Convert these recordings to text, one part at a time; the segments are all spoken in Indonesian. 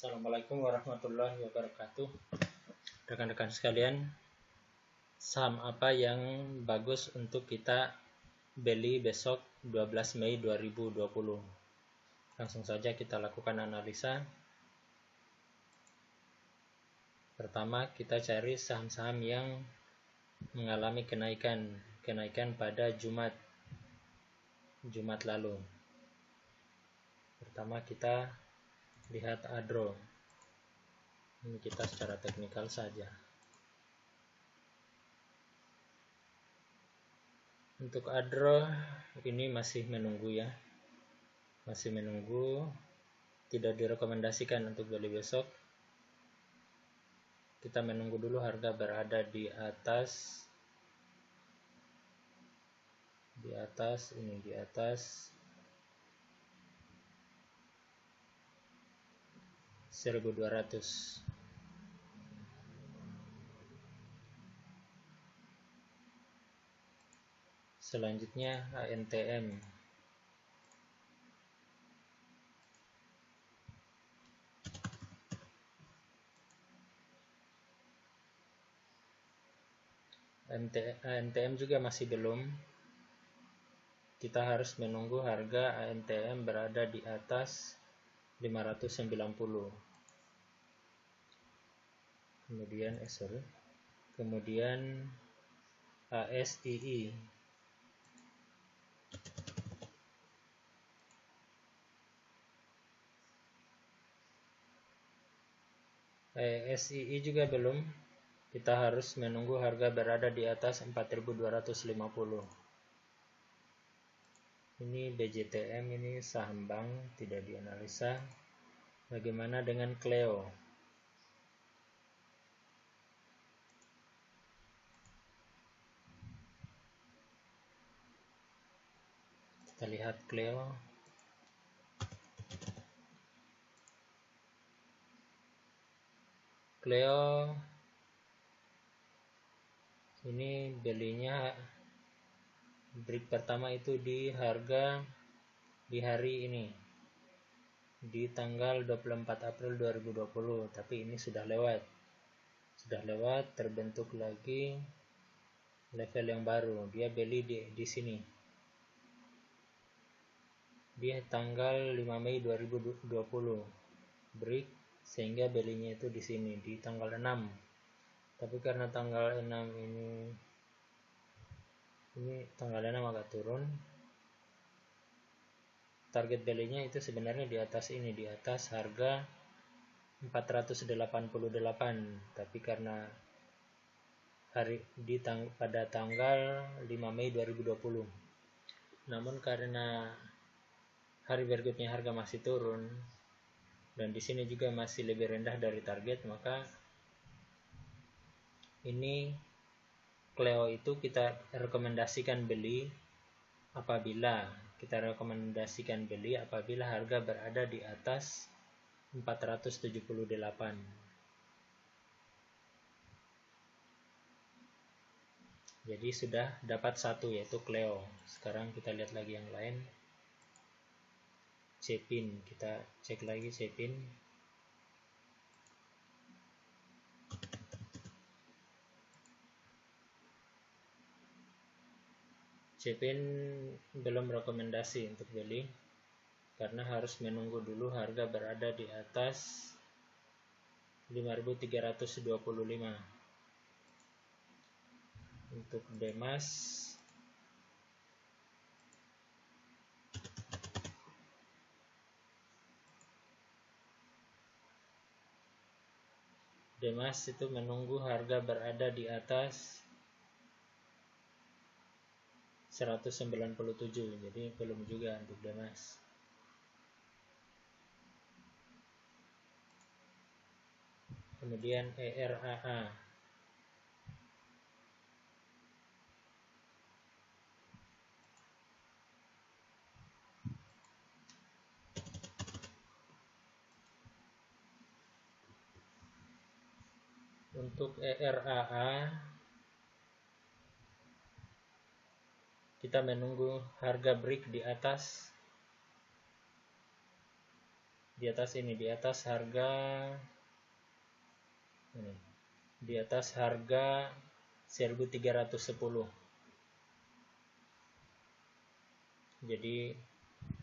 Assalamualaikum warahmatullahi wabarakatuh. Rekan-rekan sekalian, saham apa yang bagus untuk kita beli besok 12 Mei 2020? Langsung saja kita lakukan analisa. Pertama, kita cari saham-saham yang mengalami kenaikan pada Jumat lalu. Pertama kita lihat Adro. Ini kita secara teknikal saja. Untuk Adro ini masih menunggu ya. Masih menunggu, tidak direkomendasikan untuk beli besok. Kita menunggu dulu harga berada di atas 1200. Selanjutnya ANTM. ANTM juga masih belum. Kita harus menunggu harga ANTM berada di atas 590. Kemudian ASII. ASII juga belum. Kita harus menunggu harga berada di atas 4250. Ini BJTM, ini saham bank, tidak dianalisa. Bagaimana dengan Cleo? Kita lihat Cleo. Ini belinya break pertama itu di hari ini, di tanggal 24 April 2020, tapi ini sudah lewat, terbentuk lagi level yang baru. Dia beli di sini di tanggal 5 Mei 2020, break, sehingga belinya itu di sini di tanggal 6. Tapi karena tanggal 6 ini tanggal 6 agak turun, target belinya itu sebenarnya di atas ini, di atas harga 488, tapi karena pada tanggal 5 Mei 2020. Namun karena hari berikutnya harga masih turun dan di sini juga masih lebih rendah dari target, maka ini Cleo itu kita rekomendasikan beli apabila harga berada di atas 478. Jadi sudah dapat satu, yaitu Cleo. Sekarang kita lihat lagi yang lain. Cepin, kita cek lagi Cepin. Cepin belum rekomendasi untuk beli karena harus menunggu dulu harga berada di atas 5.325. Untuk Demas, itu menunggu harga berada di atas 197, jadi belum juga untuk Demas. Kemudian ERAA. Untuk ERAA kita menunggu harga break di atas di atas ini, di atas harga ini, di atas harga 1310. Jadi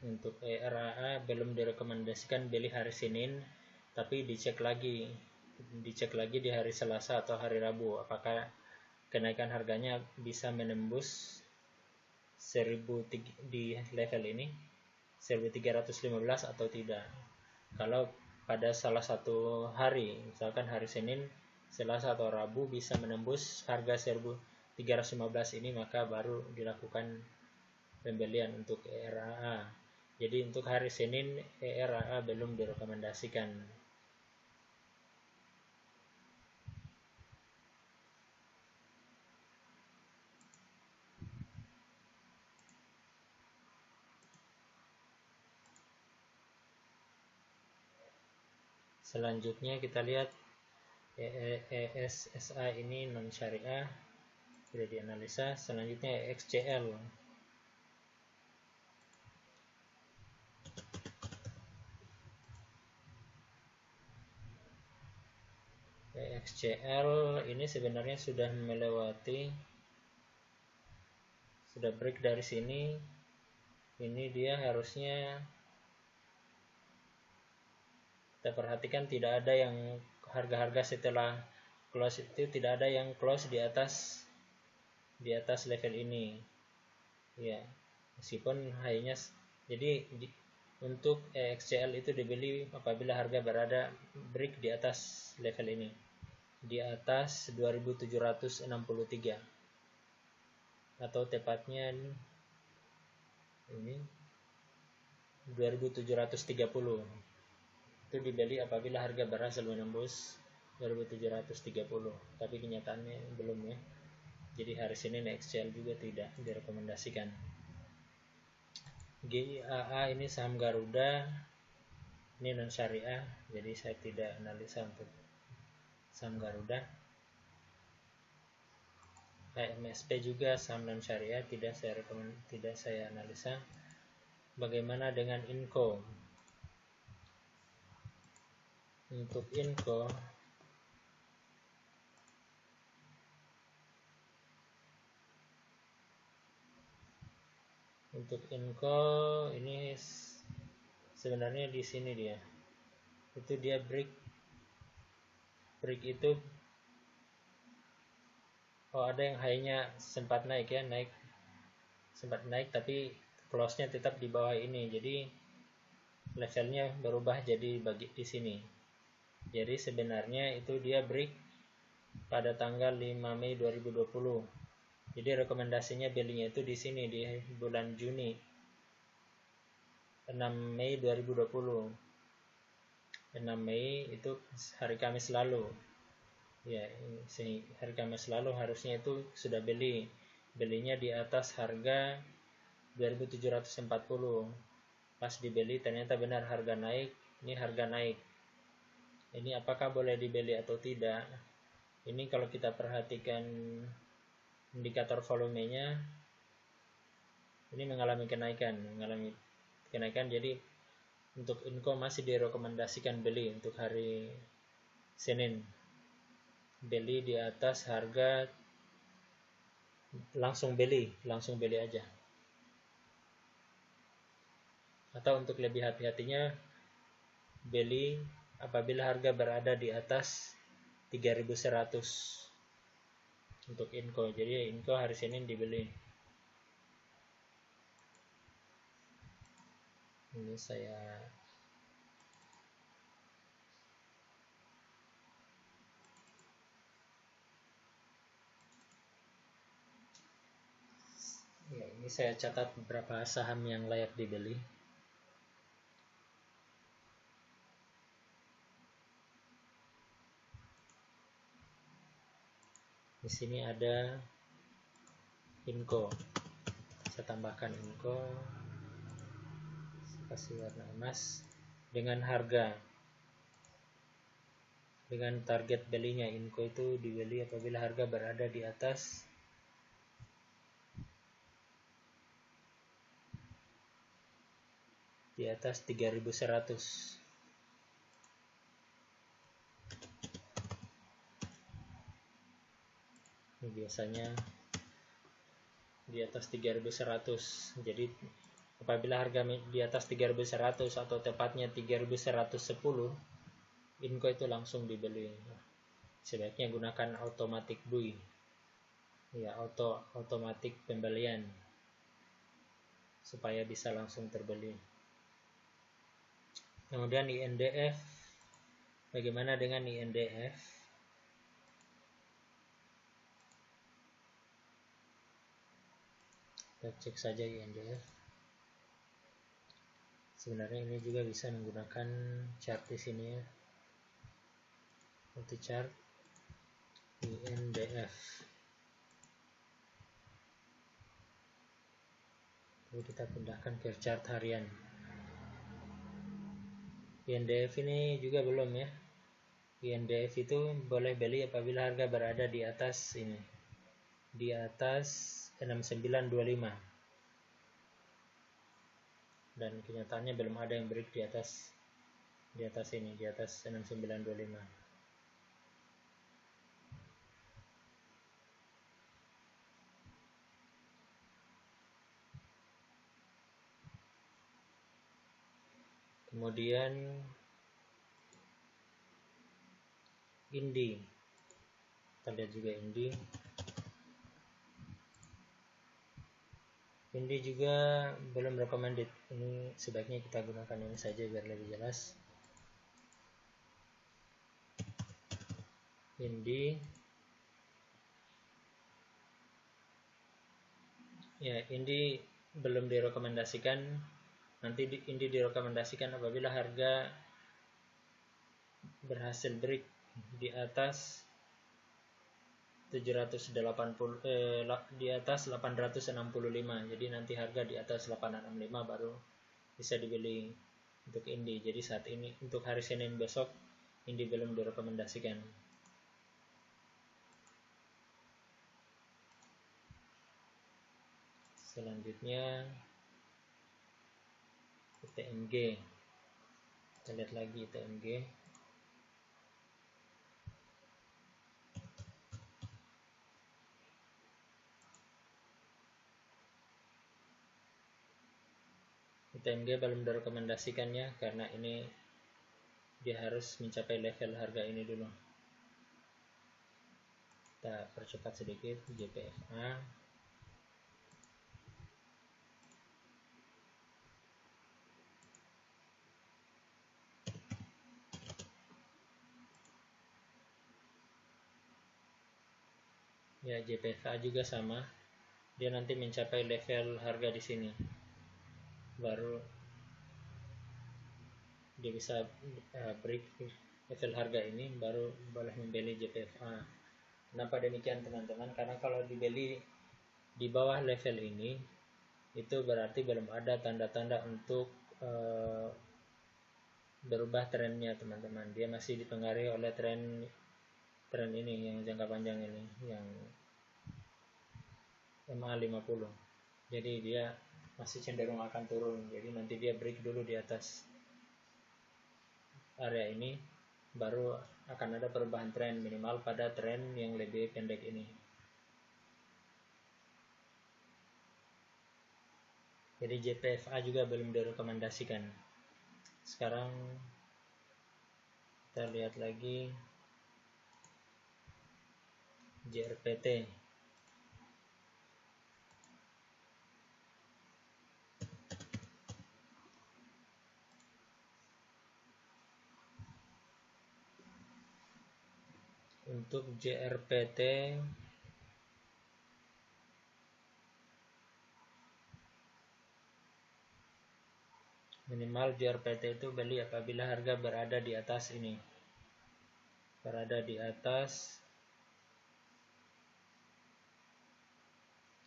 untuk ERAA belum direkomendasikan beli hari Senin, tapi dicek lagi di hari Selasa atau hari Rabu apakah kenaikan harganya bisa menembus 1000 di level ini 1315 atau tidak. Kalau pada salah satu hari, misalkan hari Senin, Selasa atau Rabu bisa menembus harga 1315 ini, maka baru dilakukan pembelian untuk ERAA. Jadi untuk hari Senin ERAA belum direkomendasikan. Selanjutnya kita lihat ESSA ini non syariah, sudah dianalisa. Selanjutnya XCL. XCL ini sebenarnya sudah break dari sini. Ini dia harusnya kita perhatikan tidak ada yang harga-harga setelah close itu tidak ada yang close di atas level ini. Ya, meskipun high-nya jadi untuk XCL itu dibeli apabila harga berada break di atas level ini, di atas 2763 atau tepatnya ini 2730. Itu dibeli apabila harga berhasil menembus 2730, tapi kenyataannya belum ya. Jadi hari Senin XCL juga tidak direkomendasikan. GIAA ini saham Garuda, ini non syariah, jadi saya tidak analisa untuk saham Garuda. MSP juga saham non syariah, tidak saya analisa. Bagaimana dengan Inco? Untuk Inco ini sebenarnya di sini dia. Itu dia break itu ada yang high-nya sempat naik tapi close-nya tetap di bawah ini. Jadi levelnya berubah jadi bagi di sini. Jadi sebenarnya itu dia break pada tanggal 5 Mei 2020. Jadi rekomendasinya belinya itu di sini di bulan Juni, 6 Mei 2020. 6 Mei itu hari Kamis lalu. Ya, hari Kamis lalu harusnya itu sudah belinya di atas harga 2740. Pas dibeli ternyata benar harga naik. Ini harga naik. Ini apakah boleh dibeli atau tidak? Ini kalau kita perhatikan indikator volumenya, ini mengalami kenaikan. Jadi untuk Inco masih direkomendasikan beli untuk hari Senin. Beli di atas harga, langsung beli aja. Atau untuk lebih hati-hatinya, beli apabila harga berada di atas 3100 untuk Inco. Jadi Inco hari Senin dibeli. Ini saya ini saya catat beberapa saham yang layak dibeli. Di sini ada Inco. Saya tambahkan Inco. Saya kasih warna emas dengan harga. Dengan target belinya Inco itu dibeli apabila harga berada di atas 3100. Ini biasanya di atas 3.100. Jadi apabila harga di atas 3.100 atau tepatnya 3.110, Inco itu langsung dibeli. Sebaiknya gunakan automatic buy, ya, otomatis pembelian, supaya bisa langsung terbeli. Kemudian INDF, bagaimana dengan INDF? Kita cek saja INDF. Sebenarnya ini juga bisa menggunakan chart di sini ya, multi chart INDF. Lalu kita pindahkan ke chart harian. INDF ini juga belum ya. INDF itu boleh beli apabila harga berada di atas ini, di atas 6925. Dan kenyataannya belum ada yang break di atas ini, di atas 6925. Kemudian Indi, kita lihat juga Indi juga belum recommended. Ini sebaiknya kita gunakan ini saja biar lebih jelas. Indi, ya, Indi belum direkomendasikan. Nanti Indi direkomendasikan apabila harga berhasil break di atas 780, di atas 865. Jadi nanti harga di atas 865 baru bisa dibeli untuk Indi. Jadi saat ini untuk hari Senin besok Indi belum direkomendasikan. Selanjutnya TMG. Kita lihat lagi TMG. TMG belum direkomendasikannya karena ini dia harus mencapai level harga ini dulu. Kita percepat sedikit. JPFA, ya, JPFA juga sama, dia nanti mencapai level harga di sini baru dia bisa break level harga ini, baru boleh membeli JPFA. Kenapa demikian teman-teman? Karena kalau dibeli di bawah level ini itu berarti belum ada tanda-tanda untuk berubah trennya teman-teman. Dia masih dipengaruhi oleh tren ini yang jangka panjang ini, yang MA50. Jadi dia masih cenderung akan turun. Jadi nanti dia break dulu di atas area ini, baru akan ada perubahan tren minimal pada tren yang lebih pendek ini. Jadi JPFA juga belum direkomendasikan. Sekarang kita lihat lagi JRPT. Untuk JRPT minimal JRPT itu beli apabila harga berada di atas ini, berada di atas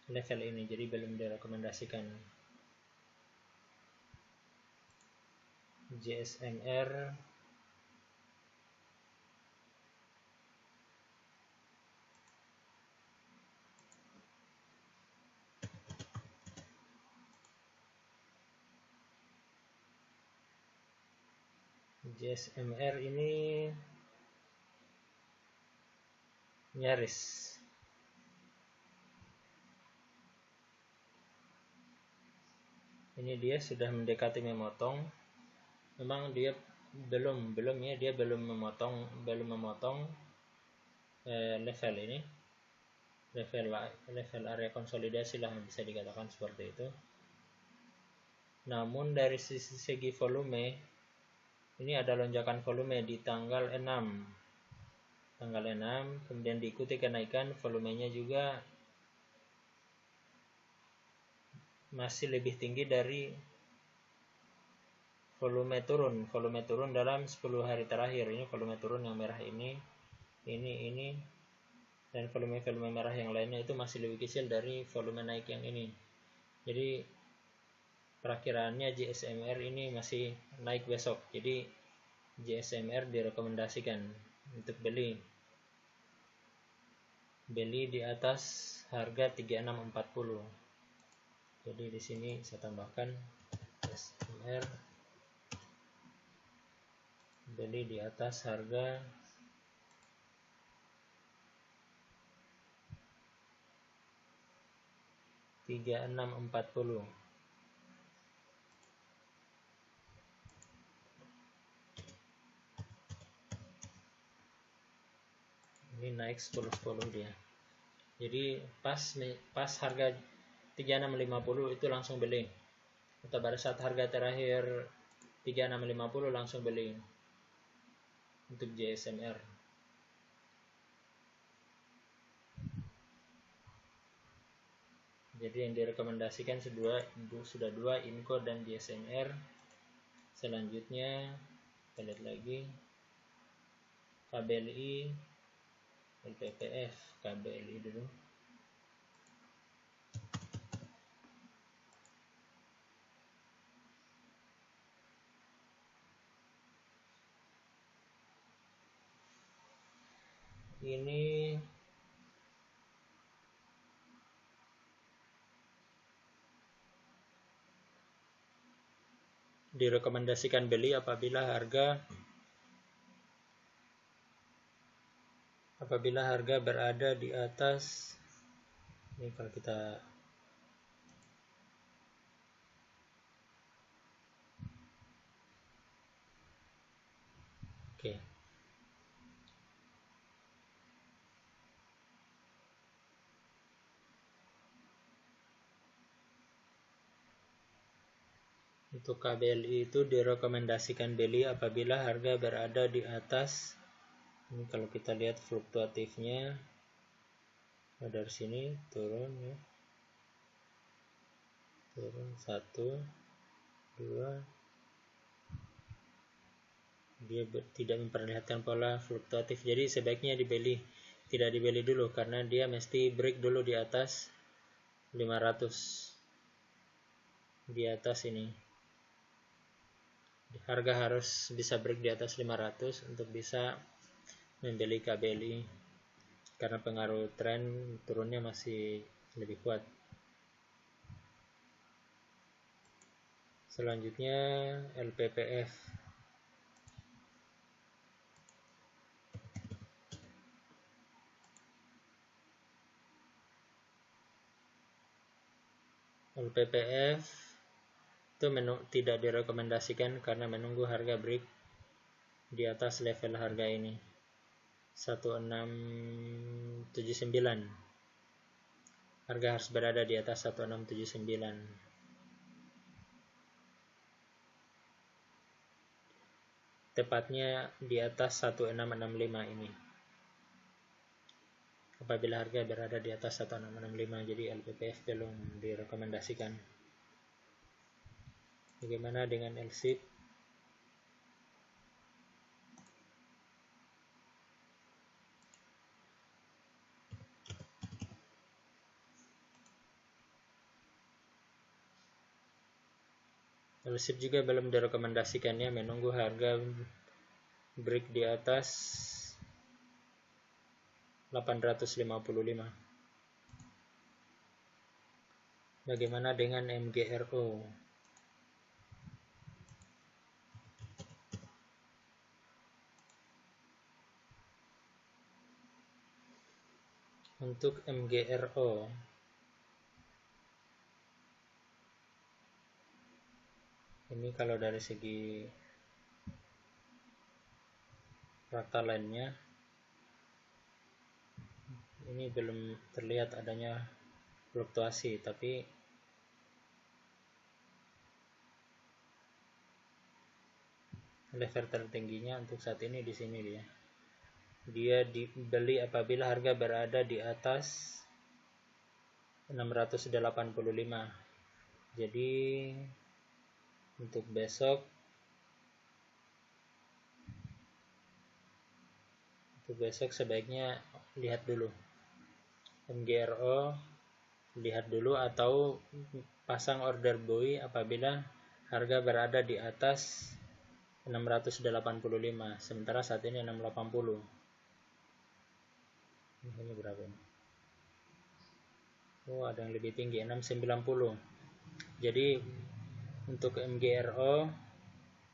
level ini. Jadi belum direkomendasikan. JSMR ini nyaris Ini dia sudah mendekati memotong. Memang dia belum memotong level ini, level area konsolidasi lah, bisa dikatakan seperti itu. Namun dari segi volume, ini ada lonjakan volume di tanggal 6, kemudian diikuti kenaikan volumenya juga masih lebih tinggi dari volume turun dalam 10 hari terakhir. Ini volume turun yang merah ini, dan volume merah yang lainnya itu masih lebih kecil dari volume naik yang ini. Jadi perakiraannya JSMR ini masih naik besok. Jadi JSMR direkomendasikan untuk beli di atas harga 3640. Jadi di sini saya tambahkan JSMR beli di atas harga 3640. Ini naik 10 dia. Jadi pas harga 3650 itu langsung beli. Atau pada saat harga terakhir 3650 langsung beli untuk JSMR. Jadi yang direkomendasikan sudah dua Inco dan JSMR. Selanjutnya kita lihat lagi KBLI, LPPF. KBLI dulu. Ini direkomendasikan beli apabila harga berada di atas, ini kalau kita untuk KBLI itu direkomendasikan beli apabila harga berada di atas, ini kalau kita lihat fluktuatifnya, dari sini turun ya, turun 1, 2, dia tidak memperlihatkan pola fluktuatif, jadi sebaiknya tidak dibeli dulu karena dia mesti break dulu di atas 500, di atas ini harga harus bisa break di atas 500 untuk bisa membeli KBLI karena pengaruh tren turunnya masih lebih kuat. Selanjutnya LPPF. LPPF itu tidak direkomendasikan karena menunggu harga break di atas level harga ini 1679. Harga harus berada di atas 1679. Tepatnya di atas 1665 ini. Apabila harga berada di atas 1665, jadi LPPF belum direkomendasikan. Bagaimana dengan LSIP? LSIP juga belum direkomendasikannya, menunggu harga break di atas 855. Bagaimana dengan MGRO? Untuk MGRO Ini kalau dari segi fraktal lainnya, ini belum terlihat adanya fluktuasi, tapi level tertingginya untuk saat ini di sini dia dibeli apabila harga berada di atas 685. Jadi untuk besok sebaiknya lihat dulu MGRO, lihat dulu, atau pasang order buy apabila harga berada di atas 685, sementara saat ini 680. Ini berapa ini? Oh, ada yang lebih tinggi, 690. Jadi untuk MGRO,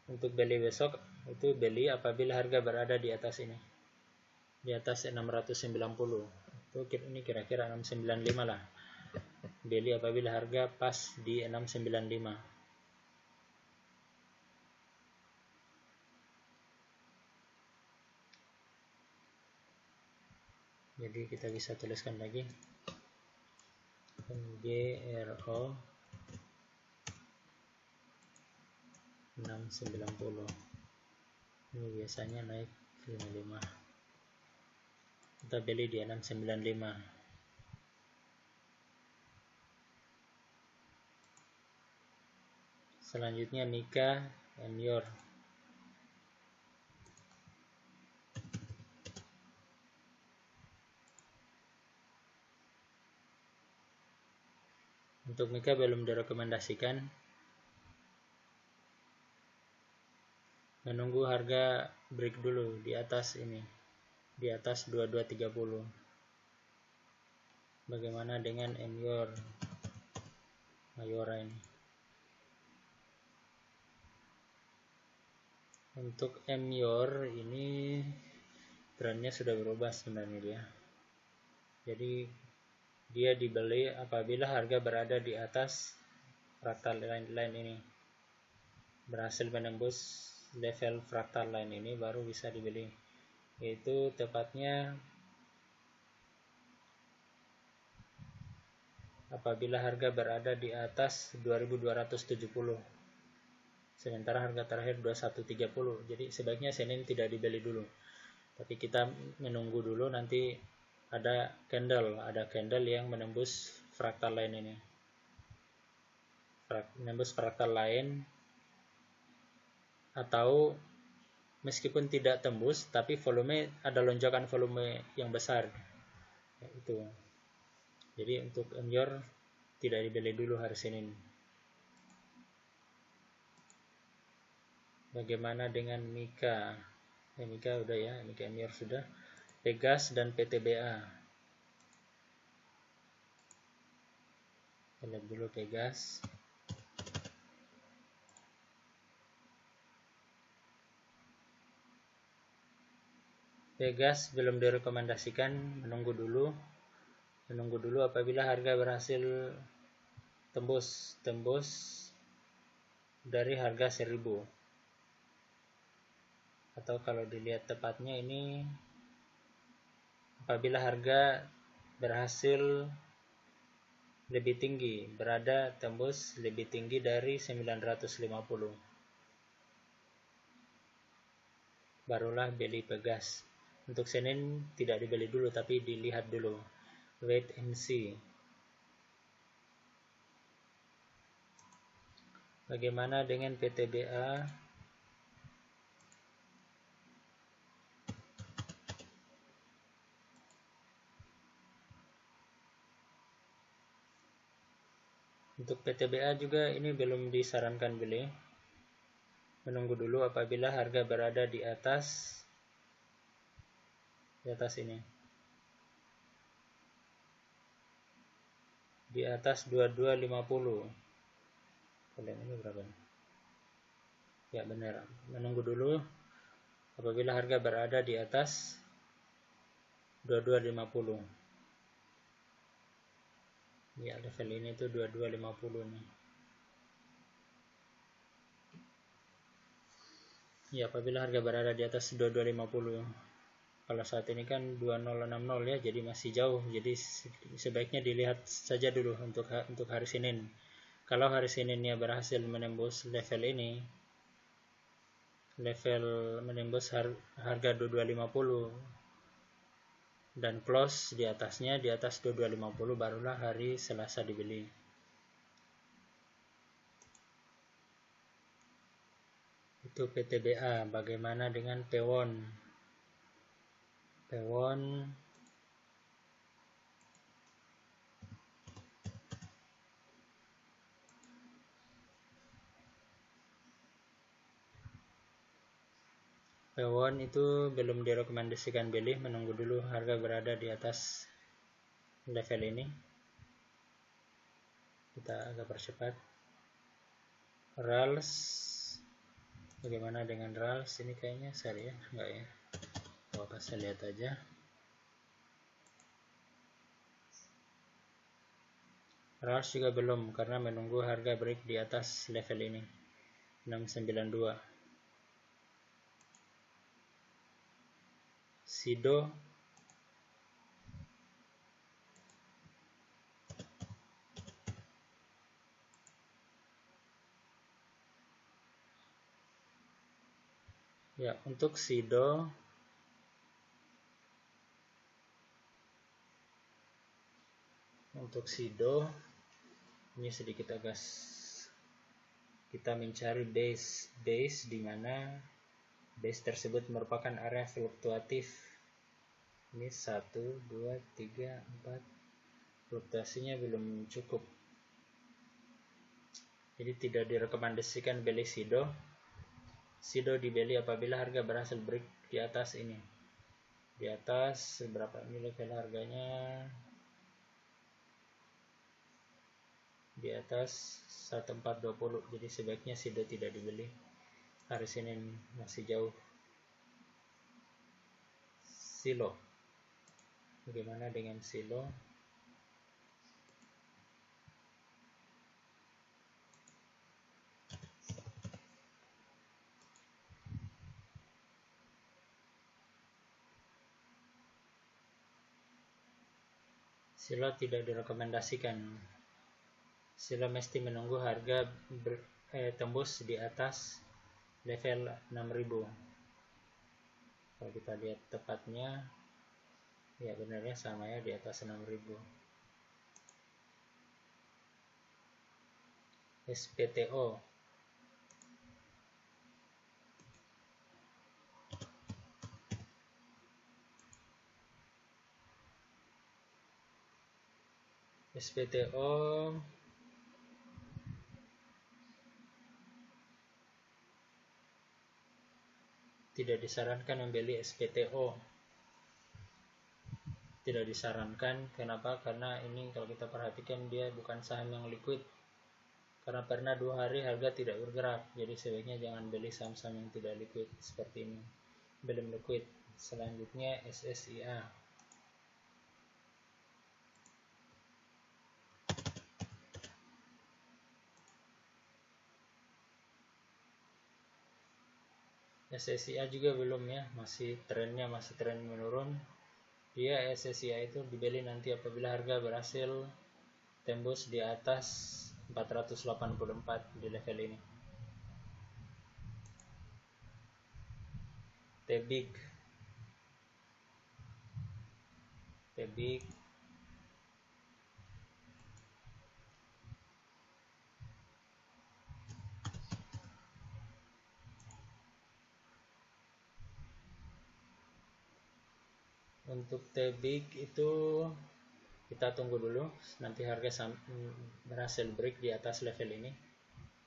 untuk beli besok itu beli apabila harga berada di atas ini, di atas 690. Itu ini kira-kira 695 lah. Beli apabila harga pas di 695. Jadi kita bisa tuliskan lagi MGRO 690. Ini biasanya naik 55. Kita beli di 695. Selanjutnya Mika and Your. Untuk Mika belum direkomendasikan, menunggu harga break dulu di atas ini, di atas 2230. Bagaimana dengan Enior Mayora ini? Untuk Enior ini trennya sudah berubah sebenarnya dia. Jadi dia dibeli apabila harga berada di atas fraktal line ini, berhasil menembus level fraktal line ini baru bisa dibeli, yaitu tepatnya apabila harga berada di atas 2270, sementara harga terakhir 2130. Jadi sebaiknya Senin tidak dibeli dulu, tapi kita menunggu dulu, nanti ada candle yang menembus fraktal line ini, menembus fraktal line, atau meskipun tidak tembus tapi volume, ada lonjakan volume yang besar itu. Jadi untuk Enior tidak dibeli dulu hari Senin. Bagaimana dengan Mika? Mika udah ya, Mika Enior sudah. Pegas dan PTBA. Kita lihat dulu Pegas. Pegas belum direkomendasikan, menunggu dulu apabila harga berhasil tembus dari harga 1000, atau kalau dilihat tepatnya ini apabila harga berhasil lebih tinggi, berada tembus lebih tinggi dari 950, barulah beli Pegas. Untuk Senin tidak dibeli dulu tapi dilihat dulu, wait and see. Bagaimana dengan PTBA? Untuk PTBA juga ini belum disarankan beli. Menunggu dulu apabila harga berada di atas ini, di atas 2250. Kalian ini berapa? Ya benar, menunggu dulu apabila harga berada di atas 2250. Ya level ini tuh 2250 nih. Ya, apabila harga berada di atas 2250. Kalau saat ini kan 2060 ya, jadi masih jauh. Jadi sebaiknya dilihat saja dulu untuk hari Senin. Kalau hari Seninnya berhasil menembus level ini, level menembus harga 2250 dan close di atasnya di atas 2250, barulah hari Selasa dibeli. Itu PTBA. Bagaimana dengan Pewon? Pewon itu belum direkomendasikan beli, menunggu dulu harga berada di atas level ini. Kita agak percepat. RALS, bagaimana dengan RALS? Ini kayaknya sell ya, enggak ya? Apa saya lihat aja. RALS juga belum, karena menunggu harga break di atas level ini 692. Sido ya, untuk Sido ini sedikit agak kita mencari base di mana base tersebut merupakan area fluktuatif. Ini 1 2 3 4, fluktuasinya belum cukup, jadi tidak direkomendasikan beli Sido. Sido dibeli apabila harga berhasil break di atas ini, di atas berapa ini level harganya, di atas 1420. Jadi sebaiknya Sido tidak dibeli. Hari Senin masih jauh. Silo, bagaimana dengan Silo? Silo tidak direkomendasikan. Silo mesti menunggu harga tembus di atas level 6000. Kalau kita lihat tepatnya, ya benarnya sama ya, di atas 6000. SPTO, tidak disarankan membeli SPTO. Tidak disarankan. Kenapa? Karena ini kalau kita perhatikan dia bukan saham yang liquid. Karena pernah 2 hari harga tidak bergerak. Jadi sebaiknya jangan beli saham-saham yang tidak liquid seperti ini. Belum liquid. Selanjutnya SSIA. SSIA juga belum ya, masih tren menurun. Dia SSIA itu dibeli nanti apabila harga berhasil tembus di atas 484 di level ini. Tebik untuk Tebik itu kita tunggu dulu nanti harga berhasil break di atas level ini,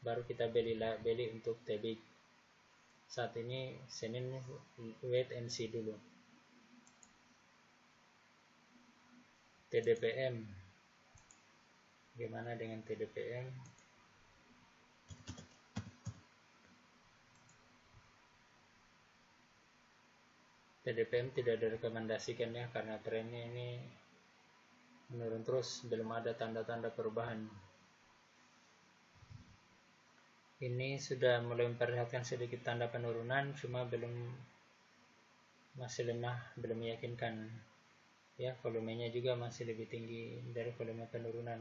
baru kita beli untuk Tebik. Saat ini Senin, wait and see dulu. TDPM, gimana dengan TDPM? TDPM tidak direkomendasikan ya, karena trennya ini menurun terus, belum ada tanda-tanda perubahan. Ini sudah mulai memperlihatkan sedikit tanda penurunan, cuma masih lemah, belum meyakinkan. Ya, volumenya juga masih lebih tinggi dari volume penurunan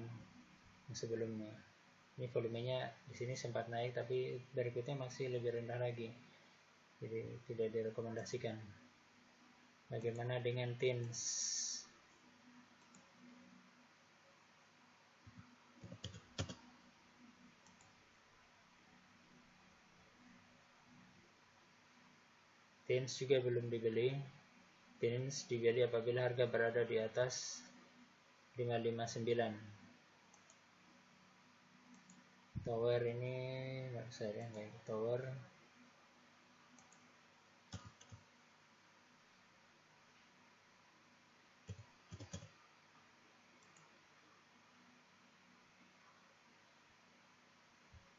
sebelumnya. Ini volumenya di sini sempat naik, tapi berikutnya masih lebih rendah lagi, jadi tidak direkomendasikan. Bagaimana dengan TINS? TINS juga belum dibeli. TINS dibeli apabila harga berada di atas 559. Tower ini nggak usah ya, kayak tower.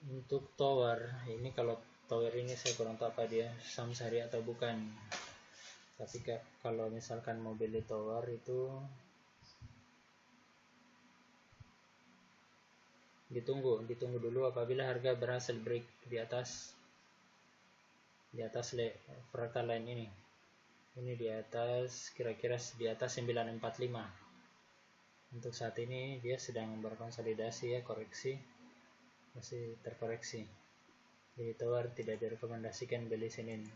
Untuk tower ini, kalau tower ini saya kurang tahu apa dia, Samsari atau bukan. Tapi kalau misalkan mau beli tower itu ditunggu dulu apabila harga berhasil break di atas fractal line ini. Ini di atas, kira-kira di atas 945. Untuk saat ini dia sedang berkonsolidasi ya, koreksi, masih terkoreksi. Jadi tower tidak direkomendasikan beli Senin.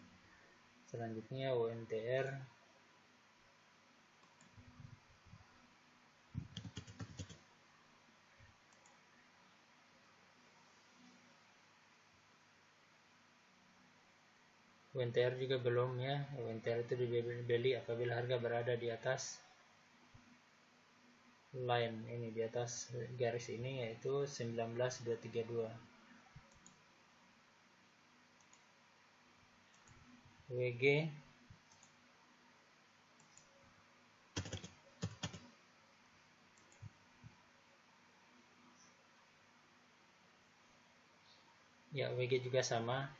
Selanjutnya UNTR. UNTR juga belum ya. UNTR itu dibeli apabila harga berada di atas line ini, di atas garis ini, yaitu 19232. WG ya, WG juga sama,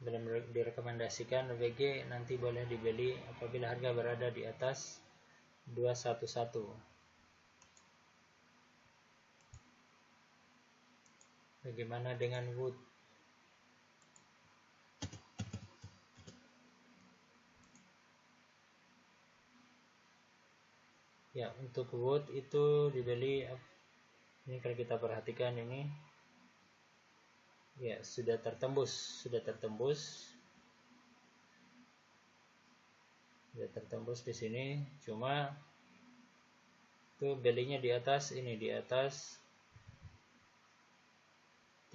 belum direkomendasikan. WG nanti boleh dibeli apabila harga berada di atas 211. Bagaimana dengan Wood? Ya, untuk Wood itu dibeli. Ini kalau kita perhatikan ini, ya sudah tertembus di sini. Cuma itu belinya di atas ini, di atas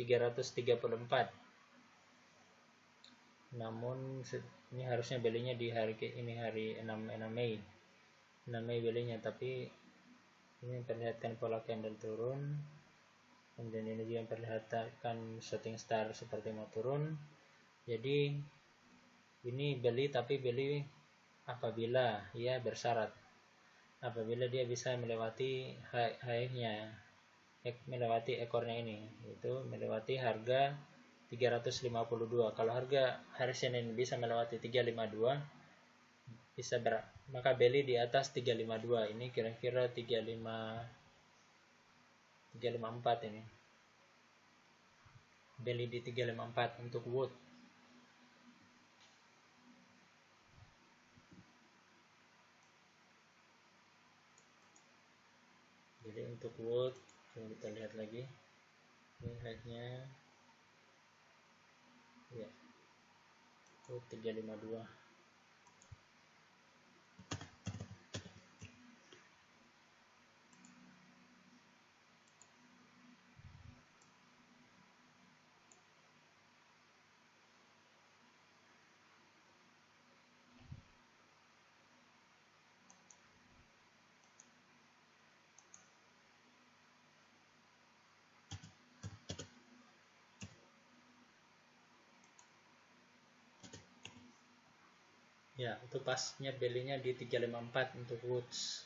334. Namun ini harusnya belinya di hari ini, hari 6 Mei. 6 Mei belinya, tapi ini memperlihatkan pola candle turun, kemudian ini juga memperlihatkan shooting star seperti mau turun. Jadi ini beli, tapi beli apabila ya bersyarat, apabila dia bisa melewati high-nya, melewati ekornya ini, itu melewati harga 352. Kalau harga hari Senin bisa melewati 352, maka beli di atas 352. Ini kira-kira 354 ini. Beli di 354 untuk Wood. Jadi untuk Wood, coba kita lihat lagi. Ini high-nya ya, Wood 352. Ya, itu pasnya belinya di 354 untuk Woods.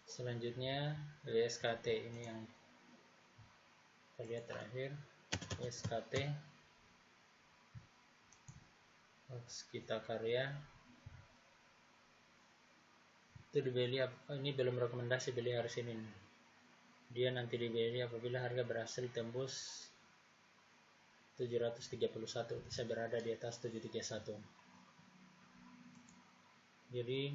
Selanjutnya WSKT, ini yang kita lihat terakhir. WSKT Kita Karya itu dibeli, ini belum rekomendasi beli hari Senin. Dia nanti dibeli apabila harga berhasil tembus 731, bisa berada di atas 731. Jadi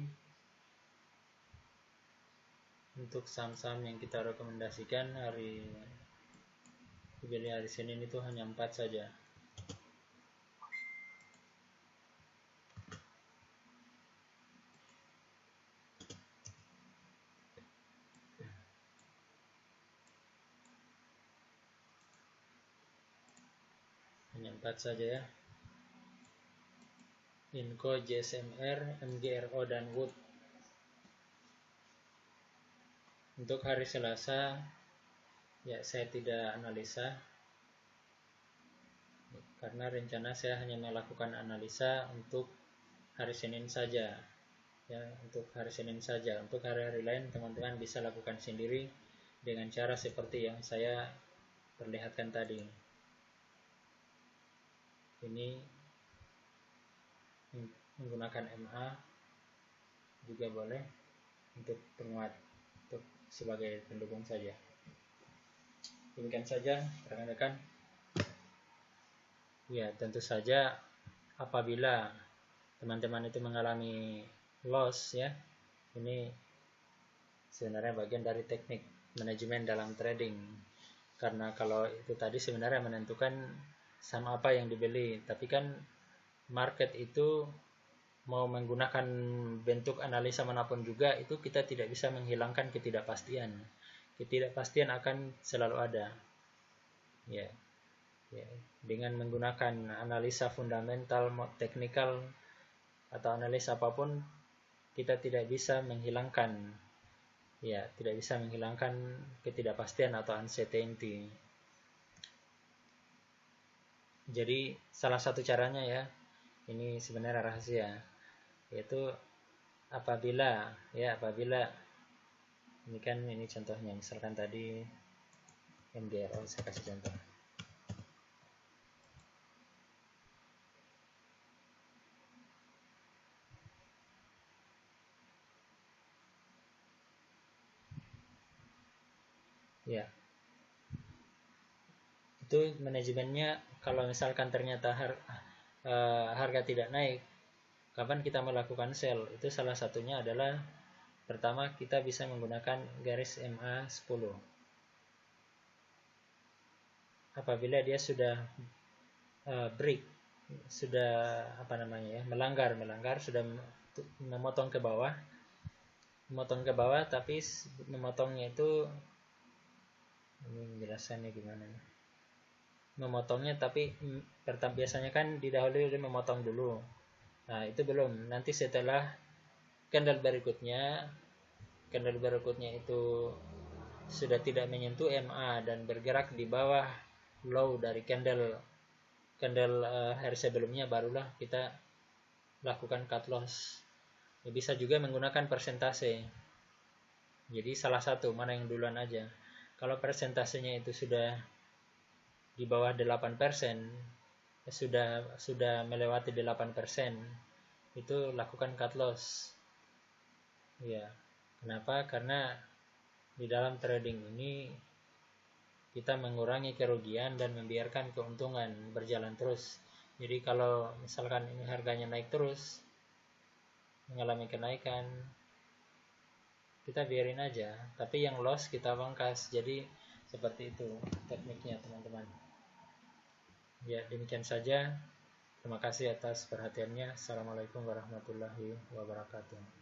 untuk saham-saham yang kita rekomendasikan dibeli hari Senin itu hanya 4 saja. Hanya 4 saja ya. Inco, JSMR, MGRO, dan Wood. Untuk hari Selasa, ya saya tidak analisa, karena rencana saya hanya melakukan analisa untuk hari Senin saja. Ya, untuk hari Senin saja. Untuk hari-hari lain teman-teman bisa lakukan sendiri dengan cara seperti yang saya perlihatkan tadi. Ini menggunakan MA juga boleh, untuk penguat, untuk sebagai pendukung saja. Demikian saja rekan-rekan. Ya, tentu saja apabila teman-teman itu mengalami loss ya, ini sebenarnya bagian dari teknik manajemen dalam trading. Karena kalau itu tadi sebenarnya menentukan saham apa yang dibeli, tapi kan market itu mau menggunakan bentuk analisa manapun juga, itu kita tidak bisa menghilangkan ketidakpastian. Ketidakpastian akan selalu ada. Ya. Dengan menggunakan analisa fundamental, teknikal, atau analisa apapun, kita tidak bisa menghilangkan ketidakpastian atau uncertainty. Jadi salah satu caranya ya, ini sebenarnya rahasia, yaitu apabila ini contohnya, misalkan tadi MGRO, saya kasih contoh. Ya, itu manajemennya. Kalau misalkan ternyata harga tidak naik, kapan kita melakukan sell? Itu salah satunya adalah, pertama kita bisa menggunakan garis MA 10. Apabila dia sudah break, sudah melanggar, sudah memotong ke bawah, tapi memotongnya itu, ini menjelaskannya gimana? Memotongnya tapi biasanya kan didahului memotong dulu. Nah, itu belum. Nanti setelah candle berikutnya itu sudah tidak menyentuh MA dan bergerak di bawah low dari candle hari sebelumnya, barulah kita lakukan cut loss. Ya, bisa juga menggunakan persentase. Jadi salah satu, mana yang duluan aja. Kalau persentasenya itu sudah di bawah 8%, sudah melewati 8%, itu lakukan cut loss. Ya, kenapa? Karena di dalam trading ini kita mengurangi kerugian dan membiarkan keuntungan berjalan terus. Jadi kalau misalkan ini harganya naik terus, mengalami kenaikan, kita biarin aja, tapi yang loss kita pangkas. Jadi seperti itu tekniknya teman-teman. Ya, demikian saja. Terima kasih atas perhatiannya. Assalamualaikum warahmatullahi wabarakatuh.